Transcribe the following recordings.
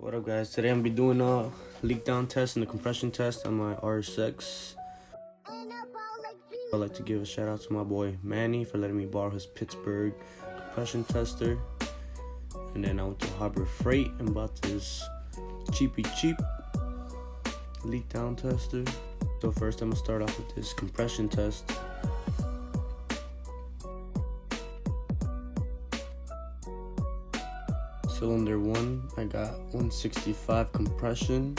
What up, guys? Today I'm gonna be doing a leak down test and a compression test on my RSX. I'd like to give a shout out to my boy Manny for letting me borrow his Pittsburgh compression tester. And then I went to Harbor Freight and bought this cheap leak down tester. So first I'm gonna start off with this compression test. Cylinder 1, I got 165 compression.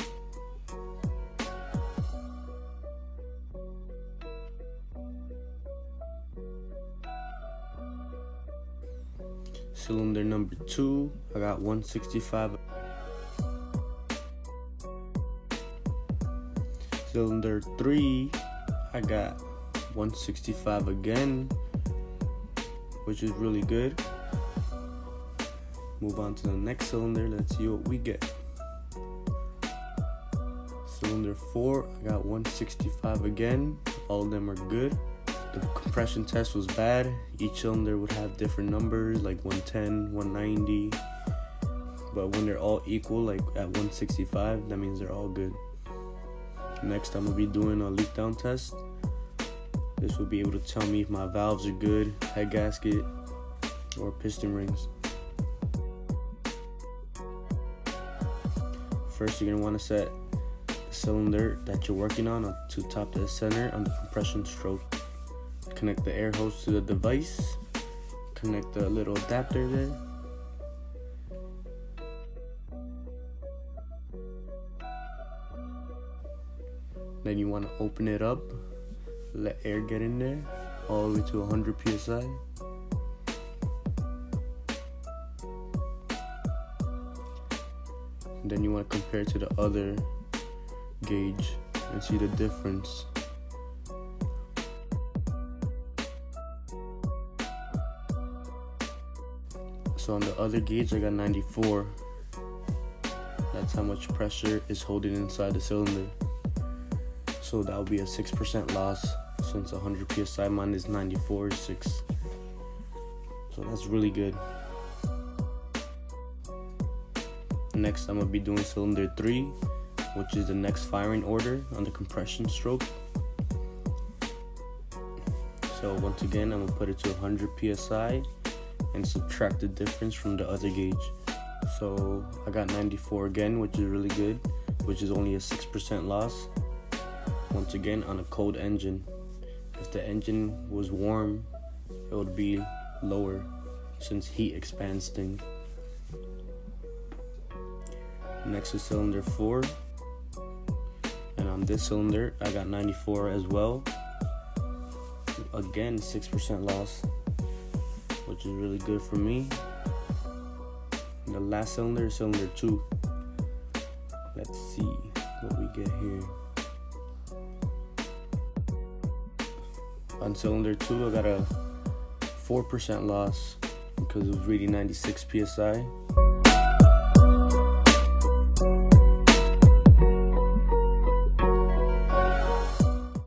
Cylinder number 2, I got 165. Cylinder 3, I got 165 again, which is really good. Move on to the next cylinder, let's see what we get. Cylinder 4, I got 165 again. All of them are good. The compression test was bad. Each cylinder would have different numbers, like 110, 190. But when they're all equal, like at 165, that means they're all good. Next, I'm gonna be doing a leak down test. This will be able to tell me if my valves are good, head gasket, or piston rings. First, you're gonna want to set the cylinder that you're working on to top to the center on the compression stroke. Connect the air hose to the device. Connect the little adapter there. Then you want to open it up, let air get in there, all the way to 100 psi. Then you want to compare to the other gauge and see the difference. So on the other gauge I got 94. That's how much pressure is holding inside the cylinder. So that would be a 6% loss, since 100 psi mine is 94, 6. So that's really good. Next, I'm going to be doing cylinder 3, which is the next firing order on the compression stroke. So once again, I'm going to put it to 100 psi and subtract the difference from the other gauge. So I got 94 again, which is really good, which is only a 6% loss. Once again, on a cold engine. If the engine was warm, it would be lower, since heat expands things. Next is cylinder 4, and on this cylinder I got 94 as well. Again, 6% loss, which is really good for me. And the last cylinder is cylinder 2. Let's see what we get here. On cylinder 2 I got a 4% loss because it was reading 96 psi.